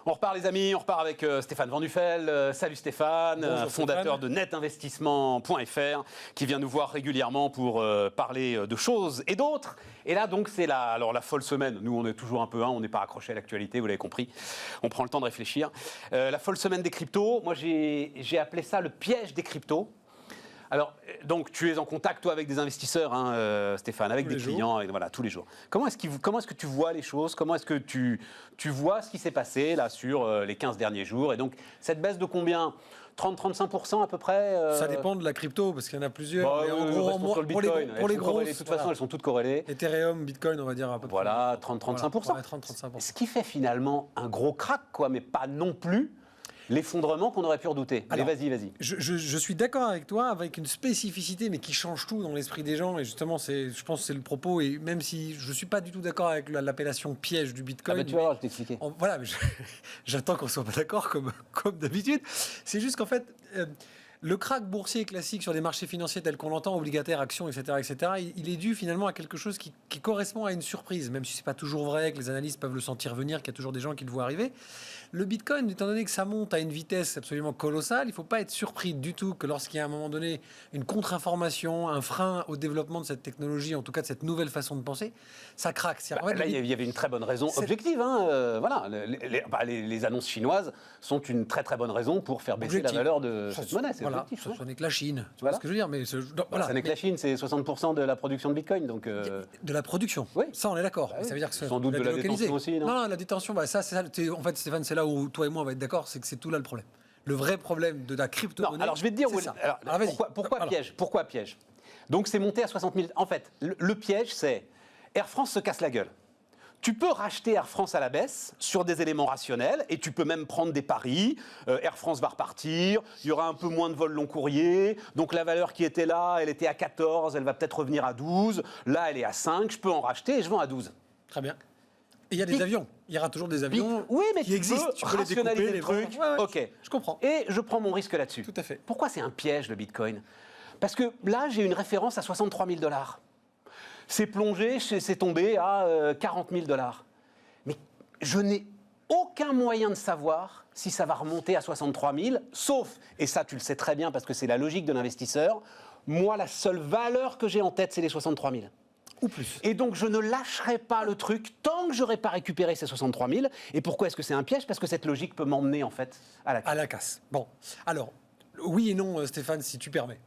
On repart les amis, on repart avec Stéphane Van Nuffel. Salut Stéphane, Bonjour, fondateur Stéphane. de netinvestissement.fr, qui vient nous voir régulièrement pour parler de choses et d'autres. Et là donc c'est la folle semaine. Nous on est toujours un peu, on n'est pas accroché à l'actualité, vous l'avez compris. On prend le temps de réfléchir. La folle semaine des cryptos, moi j'ai appelé ça le piège des cryptos. Alors, donc, tu es en contact, toi, avec des investisseurs, hein, Stéphane, avec des clients, voilà, tous les jours. Comment est-ce que tu vois les choses? Comment est-ce que tu vois ce qui s'est passé, là, sur les 15 derniers jours? Et donc, cette baisse de combien? 30-35% à peu près Ça dépend de la crypto, parce qu'il y en a plusieurs. Mais en gros, sur le Bitcoin. Pour les grosses, de toute façon, elles sont toutes corrélées. Ethereum, Bitcoin, on va dire à peu près. Voilà, 30-35%. Voilà, 30-35%. Ce qui fait finalement un gros crack, quoi, mais pas non plus l'effondrement qu'on aurait pu redouter. Alors, mais vas-y. Je suis d'accord avec toi, avec une spécificité, mais qui change tout dans l'esprit des gens. Et justement, je pense que c'est le propos. Et même si je ne suis pas du tout d'accord avec l'appellation piège du Bitcoin. Tu vas voir, je t'expliquais. Voilà, mais j'attends qu'on ne soit pas d'accord, comme d'habitude. C'est juste qu'en fait, le krach boursier classique sur des marchés financiers tels qu'on l'entend, obligataires, actions, etc., il est dû finalement à quelque chose qui correspond à une surprise, même si ce n'est pas toujours vrai, que les analystes peuvent le sentir venir, qu'il y a toujours des gens qui le voient arriver. Le Bitcoin, étant donné que ça monte à une vitesse absolument colossale, il ne faut pas être surpris du tout que lorsqu'il y a à un moment donné une contre-information, un frein au développement de cette technologie, en tout cas de cette nouvelle façon de penser, ça craque. Là, il y avait une très bonne raison objective. Voilà, les annonces chinoises sont une très très bonne raison pour faire baisser la valeur de cette monnaie. Voilà, ce n'est que la Chine. Tu vois ce que je veux dire, mais voilà, ça n'est que la Chine, c'est 60% de la production de Bitcoin. Donc, de la production, oui. Ça on est d'accord. Bah oui. Ça veut dire que sans doute de la détention aussi, non, la détention, ça, c'est ça. En fait, Stéphane, c'est là où toi et moi on va être d'accord, c'est que c'est tout là le problème. Le vrai problème de la crypto-monnaie. Non, alors je vais te dire, pourquoi piège? Donc c'est monté à 60 000. En fait, le piège, c'est Air France se casse la gueule. Tu peux racheter Air France à la baisse sur des éléments rationnels et tu peux même prendre des paris. Air France va repartir, il y aura un peu moins de vols long courrier. Donc la valeur qui était là, elle était à 14, elle va peut-être revenir à 12. Là, elle est à 5, je peux en racheter et je vends à 12. Très bien. Et il y a des avions. Il y aura toujours des avions qui existent. Tu peux rationaliser le truc. Ok, je comprends. Et je prends mon risque là-dessus. Tout à fait. Pourquoi c'est un piège, le Bitcoin? Parce que là, j'ai une référence à 63 000 $. C'est plongé, c'est tombé à 40 000 $. Mais je n'ai aucun moyen de savoir si ça va remonter à 63 000, sauf, et ça tu le sais très bien parce que c'est la logique de l'investisseur, moi la seule valeur que j'ai en tête c'est les 63 000. Ou plus. Et donc je ne lâcherai pas le truc tant que je n'aurai pas récupéré ces 63 000. Et pourquoi est-ce que c'est un piège? Parce que cette logique peut m'emmener en fait à la casse. À la casse. Bon, alors, oui et non Stéphane, si tu permets.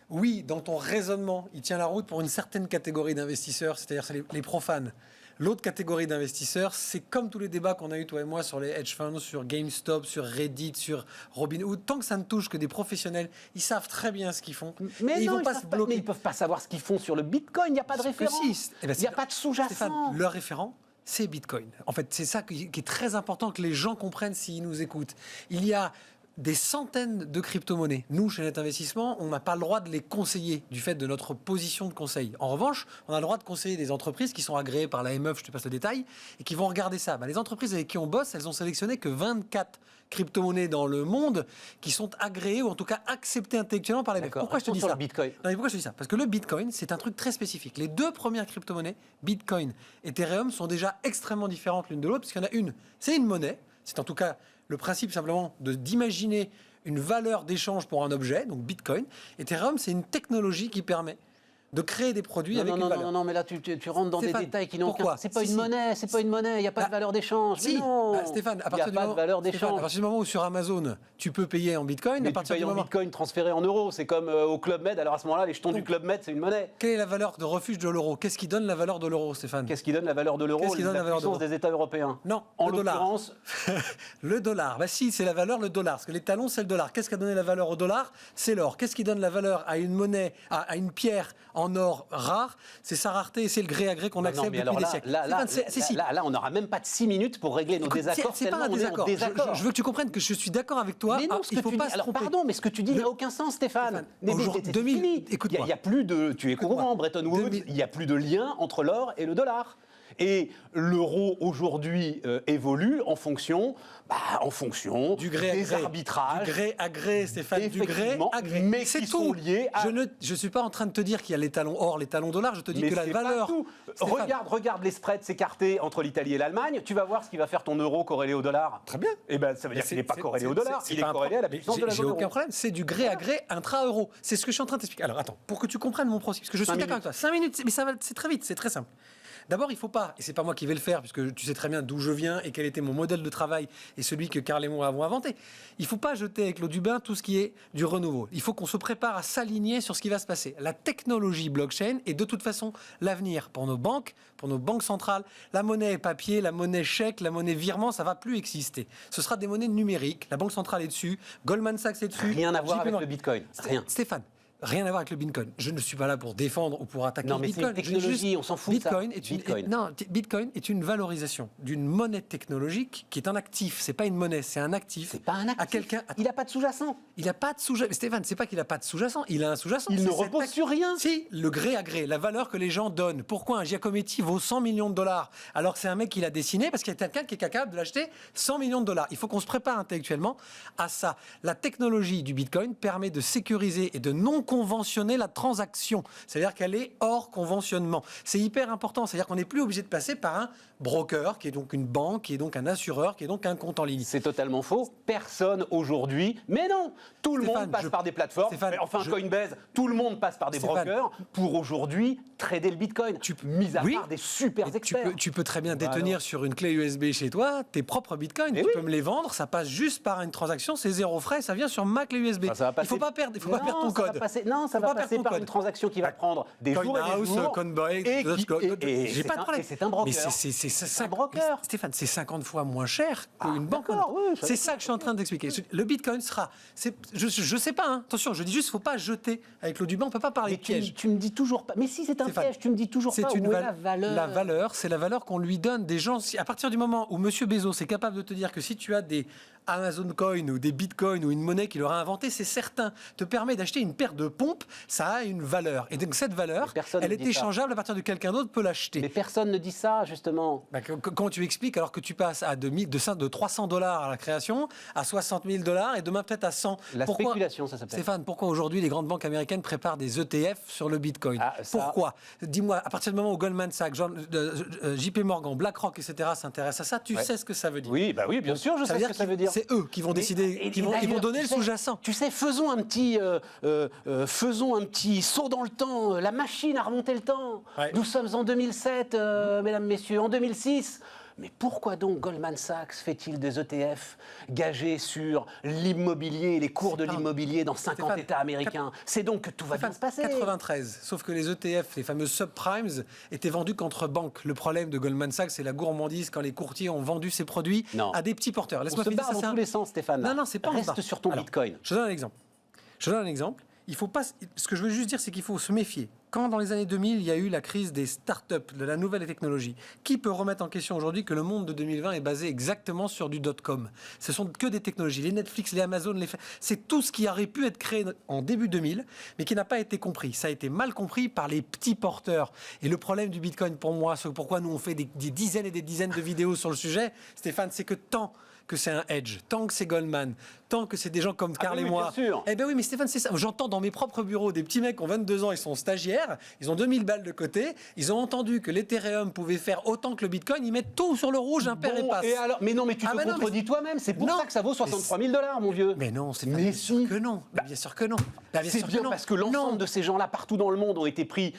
Oui, dans ton raisonnement, il tient la route pour une certaine catégorie d'investisseurs, c'est-à-dire les profanes. L'autre catégorie d'investisseurs, c'est comme tous les débats qu'on a eu toi et moi sur les hedge funds, sur GameStop, sur Reddit, sur Robinhood. Tant que ça ne touche que des professionnels, ils savent très bien ce qu'ils font. Mais non, ils ne peuvent pas savoir ce qu'ils font sur le Bitcoin. Il n'y a pas de référent. Il n'y a pas de sous-jacent. Leur référent, c'est Bitcoin. En fait, c'est ça qui est très important que les gens comprennent s'ils nous écoutent. Il y a des centaines de crypto-monnaies. Nous, chez Net Investissement, on n'a pas le droit de les conseiller du fait de notre position de conseil. En revanche, on a le droit de conseiller des entreprises qui sont agréées par l'AMF, je te passe le détail, et qui vont regarder ça. Les entreprises avec qui on bosse, elles ont sélectionné que 24 crypto-monnaies dans le monde qui sont agréées ou en tout cas acceptées intellectuellement par l'AMF. Pourquoi je te dis ça? Bitcoin. Non, mais pourquoi je te dis ça? Parce que le Bitcoin, c'est un truc très spécifique. Les deux premières crypto-monnaies, Bitcoin et Ethereum, sont déjà extrêmement différentes l'une de l'autre, puisqu'il y en a une, c'est une monnaie. C'est en tout cas le principe simplement d'imaginer une valeur d'échange pour un objet, donc Bitcoin. Ethereum, c'est une technologie qui permet de créer des produits avec une valeur. Non, mais là, tu rentres dans Stéphane, des détails qui n'ont aucun... C'est pas une monnaie, il n'y a pas de valeur d'échange. Si, Stéphane, à partir du moment où sur Amazon, tu peux payer en Bitcoin... Mais tu payes en Bitcoin transféré en euros, c'est comme au Club Med, alors à ce moment-là, les jetons du Club Med, c'est une monnaie. Quelle est la valeur de refuge de l'euro? Qu'est-ce qui donne la valeur de l'euro, Stéphane? Qu'est-ce qui donne la valeur de l'euro? Qu'est-ce qui donne la valeur de l'euro? Des États européens. Non, en le dollar. l'occurrence... Le dollar. Si, c'est la valeur, le dollar. Parce que les talons, c'est le dollar. Qu'est-ce qui a donné la valeur au dollar? C'est l'or. Qu'est-ce qui donne la valeur à une monnaie, à une pierre en or rare? C'est sa rareté et c'est le gré à gré qu'on accepte depuis des siècles. Là, on n'aura même pas de 6 minutes pour régler nos désaccords. C'est pas un désaccord. Je veux que tu comprennes que je suis d'accord avec toi. Mais non, ce que tu dis, alors pardon, mais ce que tu dis n'a aucun sens, Stéphane. Écoute-moi. Il y a plus de, tu es courant, Bretton Woods, il n'y a plus de lien entre l'or et le dollar. Et l'euro aujourd'hui évolue en fonction du gré à des gré. arbitrages. Du gré à gré, Stéphane, du gré Effectivement, à gré. mais C'est qui tout. sont liés à... Je ne suis pas en train de te dire qu'il y a les talons or, les talons dollars, je te dis Mais que la c'est pas valeur... tout. Stéphane. Regarde les spreads s'écarter entre l'Italie et l'Allemagne. Tu vas voir ce qui va faire ton euro corrélé au dollar. Très bien. Eh ben, ça veut dire qu'il n'est pas corrélé au dollar. Il est pas un corrélé à la problème. puissance de la J'ai zone aucun euro. problème. C'est du gré à gré intra-euro. C'est ce que je suis en train de t'expliquer. Alors attends, pour que tu comprennes mon processus, parce que je suis 5 d'accord avec toi. 5 minutes, mais c'est très vite, c'est très simple. D'abord, il ne faut pas, et c'est pas moi qui vais le faire, puisque tu sais très bien d'où je viens et quel était mon modèle de travail et celui que Karl et moi avons inventé. Il ne faut pas jeter avec l'eau du bain tout ce qui est du renouveau. Il faut qu'on se prépare à s'aligner sur ce qui va se passer. La technologie blockchain est de toute façon l'avenir pour nos banques centrales. La monnaie papier, la monnaie chèque, la monnaie virement, ça ne va plus exister. Ce sera des monnaies numériques. La banque centrale est dessus, Goldman Sachs est dessus. Rien à voir JP avec Morgan. le Bitcoin. Rien. Stéphane. Rien à voir avec le Bitcoin. Je ne suis pas là pour défendre ou pour attaquer Non, le mais c'est Bitcoin. une technologie, on s'en fout de ça. Bitcoin est une valorisation d'une monnaie technologique qui est un actif. C'est pas une monnaie, c'est un actif. C'est pas un actif. À quelqu'un. Il n'a pas de sous-jacent. Il n'a pas de sous-jacent. Stéphane, c'est pas qu'il n'a pas de sous-jacent. Il a un sous-jacent. Il C'est ne cet repose sur rien. Si, le gré à gré, la valeur que les gens donnent. Pourquoi un Giacometti vaut 100 millions de dollars alors que c'est un mec qui l'a dessiné parce qu'il y a quelqu'un qui est capable de l'acheter 100 millions de dollars. Il faut qu'on se prépare intellectuellement à ça. La technologie du Bitcoin permet de sécuriser et de non conventionner la transaction. C'est-à-dire qu'elle est hors conventionnement. C'est hyper important. C'est-à-dire qu'on n'est plus obligé de passer par un broker, qui est donc une banque, qui est donc un assureur, qui est donc un compte en ligne. C'est totalement faux. Personne aujourd'hui. Mais non, tout le monde passe par des plateformes. Coinbase, tout le monde passe par des brokers pour aujourd'hui trader le Bitcoin. Mis à part des super experts. Tu peux très bien détenir sur une clé USB chez toi tes propres Bitcoins. Tu peux me les vendre. Ça passe juste par une transaction. C'est zéro frais. Ça vient sur ma clé USB. Il ne faut pas perdre ton code. Ça va passer par une transaction qui va prendre des jours et des jours. Coinbase, j'ai pas de problème. C'est un broker. Mais c'est un broker. Stéphane, c'est 50 fois moins cher qu'une banque. C'est ça que je suis en train d'expliquer. Le Bitcoin sera... Je sais pas, hein. Attention, je dis juste, il ne faut pas jeter avec l'eau du bain, on ne peut pas parler de piège. Tu me dis toujours pas... Mais si c'est un piège, tu me dis toujours pas où est la valeur. La valeur, c'est la valeur qu'on lui donne des gens. À partir du moment où M. Bezos est capable de te dire que si tu as des Amazon Coin ou des Bitcoins ou une monnaie qu'il aura inventée, c'est certain, te permet d'acheter une paire de pompes, ça a une valeur. Et donc cette valeur, elle est échangeable à partir de quelqu'un d'autre peut l'acheter. Mais personne ne dit ça, justement. Comment tu expliques alors que tu passes à de 300 dollars à la création, à 60 000 dollars et demain peut-être à 100. La spéculation, ça s'appelle. Stéphane, pourquoi aujourd'hui les grandes banques américaines préparent des ETF sur le Bitcoin? Pourquoi? Dis-moi, à partir du moment où Goldman Sachs, JP Morgan, BlackRock, etc. s'intéressent à ça, tu sais ce que ça veut dire. Oui, bien sûr, je sais ce que ça veut dire. C'est eux qui vont décider, ils vont donner le sous-jacent. Tu sais, faisons un petit saut dans le temps. La machine a remonté le temps. Ouais. Nous sommes en 2007, mesdames, messieurs, en 2006. Mais pourquoi donc Goldman Sachs fait-il des ETF gagés sur l'immobilier et les cours de l'immobilier dans 50 États américains? C'est donc que tout va bien se passer. 93, sauf que les ETF, les fameux subprimes, étaient vendus qu'entre banques. Le problème de Goldman Sachs, c'est la gourmandise quand les courtiers ont vendu ces produits à des petits porteurs. Laisse-moi finir ça. Dans tous les sens, Stéphane. Non, c'est pas Reste sur ton Bitcoin. Je donne un exemple. Il faut pas. Ce que je veux juste dire, c'est qu'il faut se méfier. Quand dans les années 2000, il y a eu la crise des startups, de la nouvelle technologie, qui peut remettre en question aujourd'hui que le monde de 2020 est basé exactement sur du .com? Ce sont que des technologies. Les Netflix, les Amazon, c'est tout ce qui aurait pu être créé en début 2000, mais qui n'a pas été compris. Ça a été mal compris par les petits porteurs. Et le problème du Bitcoin, pour moi, c'est pourquoi nous on fait des dizaines et des dizaines de vidéos sur le sujet, Stéphane, c'est que tant que c'est un Edge, tant que c'est Goldman, tant que c'est des gens comme Karl et moi. Bien sûr. Eh bien oui, mais Stéphane, c'est ça. J'entends dans mes propres bureaux des petits mecs qui ont 22 ans, ils sont stagiaires, ils ont 2000 balles de côté, ils ont entendu que l'Ethereum pouvait faire autant que le Bitcoin, ils mettent tout sur le rouge, impair et passe. Et alors, mais non, mais tu te contredis toi-même, c'est pour ça que ça vaut 63 000 $, mon vieux. Mais non, c'est bien sûr que non. Bien sûr que non. C'est bien parce que l'ensemble de ces gens-là, partout dans le monde, ont été pris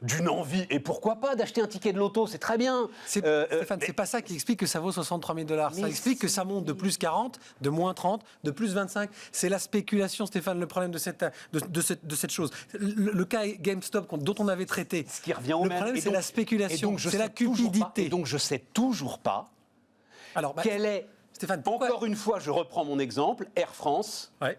d'une envie, et pourquoi pas, d'acheter un ticket de loto, c'est très bien. Stéphane, c'est pas ça qui explique que ça vaut 63 000 $. Ça explique que ça monte de plus 40, de moins 30, de plus 25. C'est la spéculation, Stéphane, le problème de cette chose. Le cas GameStop dont on avait traité. Ce qui revient au même. Le problème, c'est la spéculation, c'est la cupidité. Et donc, je sais toujours pas quelle est... Stéphane, encore une fois, je reprends mon exemple, Air France. Ouais.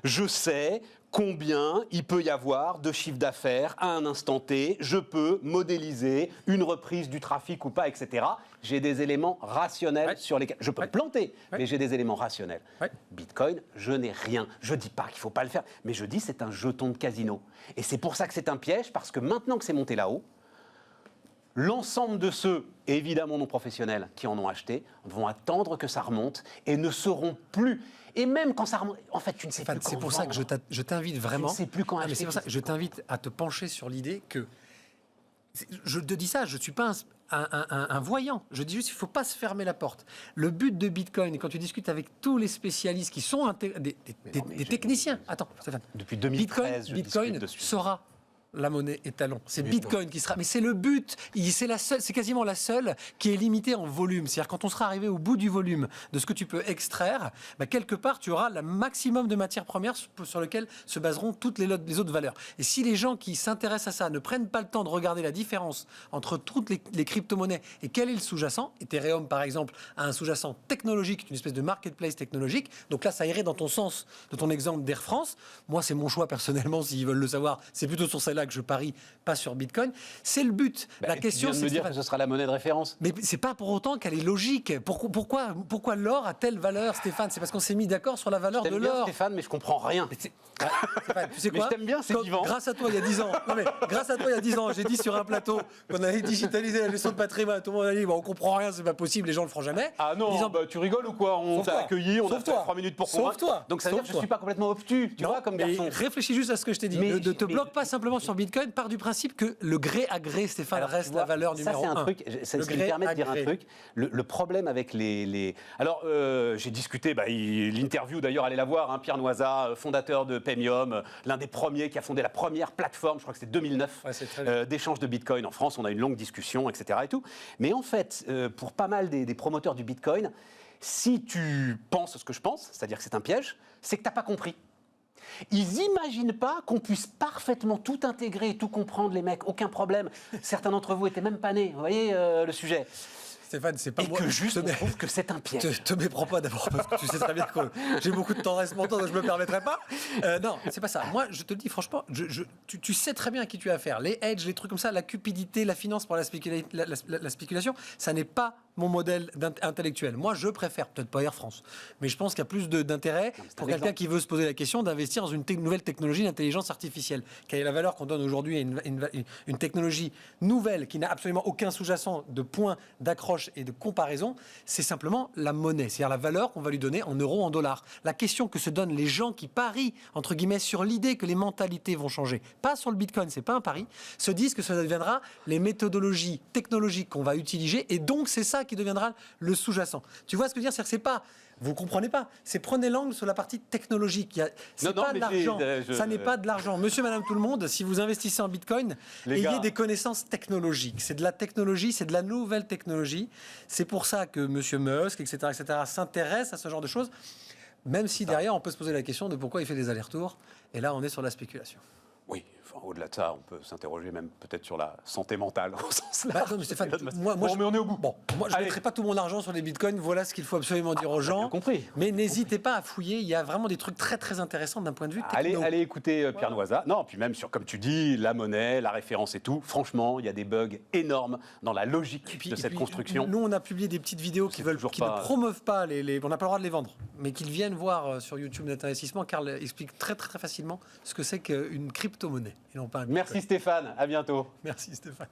Je sais combien il peut y avoir de chiffre d'affaires à un instant T. Je peux modéliser une reprise du trafic ou pas, etc. J'ai des éléments rationnels sur lesquels... Je peux me planter, mais j'ai des éléments rationnels. Bitcoin, je n'ai rien. Je ne dis pas qu'il ne faut pas le faire, mais je dis c'est un jeton de casino. Et c'est pour ça que c'est un piège, parce que maintenant que c'est monté là-haut, L'ensemble de ceux, évidemment non professionnels, qui en ont acheté, vont attendre que ça remonte et ne seront plus. Et même quand ça remonte, en fait, tu ne sais plus quand C'est pour ça que je t'invite vraiment. Tu ne sais plus quand acheter. C'est pour ça que je t'invite à te pencher sur l'idée que. Je te dis ça, je ne suis pas un voyant. Je dis juste qu'il ne faut pas se fermer la porte. Le but de Bitcoin, et quand tu discutes avec tous les spécialistes qui sont des techniciens. Attends, Stéphane. Depuis 2013, Bitcoin sera la monnaie étalon. C'est Bitcoin qui sera. Mais c'est le but. C'est quasiment la seule qui est limitée en volume. C'est-à-dire quand on sera arrivé au bout du volume de ce que tu peux extraire, quelque part tu auras le maximum de matières premières sur lesquelles se baseront toutes les autres valeurs. Et si les gens qui s'intéressent à ça ne prennent pas le temps de regarder la différence entre toutes les crypto-monnaies et quel est le sous-jacent, Ethereum par exemple a un sous-jacent technologique, une espèce de marketplace technologique. Donc là, ça irait dans ton sens de ton exemple d'Air France. Moi, c'est mon choix personnellement. S'ils veulent le savoir, c'est plutôt sur celle-là que je parie, pas sur Bitcoin. C'est le but. La question, c'est de me dire que ce sera la monnaie de référence. Mais c'est pas pour autant qu'elle est logique. Pourquoi l'or a telle valeur, Stéphane? C'est parce qu'on s'est mis d'accord sur la valeur de l'or. Stéphane, mais je comprends rien. Stéphane, tu sais quoi? Mais je t'aime bien, c'est vivant. Grâce à toi, il y a 10 ans. Non mais grâce à toi, il y a 10 ans, j'ai dit sur un plateau qu'on allait digitaliser la gestion de patrimoine. Tout le monde a dit, on comprend rien, c'est pas possible, les gens le feront jamais. Ah non, tu rigoles ou quoi? On t'a accueilli, on a fait 3 minutes pour convaincre. Toi. Donc ça veut dire que je suis pas complètement obtus, tu vois, comme garçon. Réfléchis juste à ce que je t'ai dit. Ne te bloque pas simplement sur Bitcoin, part du principe que le gré à gré, Stéphane, reste la valeur numéro 1. Ça, c'est un truc, ça me permet de dire un truc. Le problème avec les... Alors, j'ai discuté, l'interview d'ailleurs, allez la voir, Pierre Noisa, fondateur de Paymium, l'un des premiers qui a fondé la première plateforme, je crois que c'était 2009, d'échange de Bitcoin en France. On a eu une longue discussion, etc. et tout. Mais en fait, pour pas mal des promoteurs du Bitcoin, si tu penses ce que je pense, c'est-à-dire que c'est un piège, c'est que tu n'as pas compris. Ils n'imaginent pas qu'on puisse parfaitement tout intégrer et tout comprendre, les mecs, aucun problème. Certains d'entre vous étaient même pas nés, vous voyez le sujet. Stéphane, c'est pas et moi. Que juste, on trouve que c'est un piège. Te méprends pas d'abord, parce que tu sais très bien que j'ai beaucoup de tendresse pour toi, donc je me permettrai pas. Non, c'est pas ça. Moi, je te le dis franchement, tu sais très bien à qui tu as affaire. Les hedges, les trucs comme ça, la cupidité, la finance pour la spéculation, ça n'est pas mon modèle intellectuel. Moi, je préfère, peut-être pas Air France, mais je pense qu'il y a plus d'intérêt pour quelqu'un qui veut se poser la question d'investir dans une nouvelle technologie d'intelligence artificielle. Quelle est la valeur qu'on donne aujourd'hui à une technologie nouvelle qui n'a absolument aucun sous-jacent de points d'accroche et de comparaison? C'est simplement la monnaie, c'est-à-dire la valeur qu'on va lui donner en euros, en dollars. La question que se donnent les gens qui parient, entre guillemets, sur l'idée que les mentalités vont changer, pas sur le Bitcoin, c'est pas un pari, se disent que ça deviendra les méthodologies technologiques qu'on va utiliser, et donc c'est ça qui deviendra le sous-jacent. Tu vois ce que je veux dire? C'est-à-dire que c'est pas... Vous comprenez pas? C'est prenez l'angle sur la partie technologique. C'est pas de l'argent. Ça n'est pas de l'argent. Monsieur, madame, tout le monde, si vous investissez en Bitcoin, ayez des connaissances technologiques. C'est de la technologie, c'est de la nouvelle technologie. C'est pour ça que monsieur Musk, etc., s'intéresse à ce genre de choses. Même si derrière, on peut se poser la question de pourquoi il fait des allers-retours. Et là, on est sur la spéculation. Oui, au-delà de ça, on peut s'interroger même peut-être sur la santé mentale au sens large. Non, mais Stéphane, mais on est au bout. Bon, moi, je ne mettrai pas tout mon argent sur les bitcoins. Voilà ce qu'il faut absolument dire aux gens. Bien compris. Mais n'hésitez pas à fouiller. Il y a vraiment des trucs très très intéressants d'un point de vue techno. Allez écouter Pierre Noisa. Non, puis même sur, comme tu dis, la monnaie, la référence et tout. Franchement, il y a des bugs énormes dans la logique de cette construction. Nous, on a publié des petites vidéos qui ne promeuvent pas on n'a pas le droit de les vendre, mais qu'ils viennent voir sur YouTube d'investissement. Karl explique très très très facilement ce que c'est qu'une crypto-monnaie et non pas un bitcoin. Merci Stéphane, à bientôt. Merci Stéphane.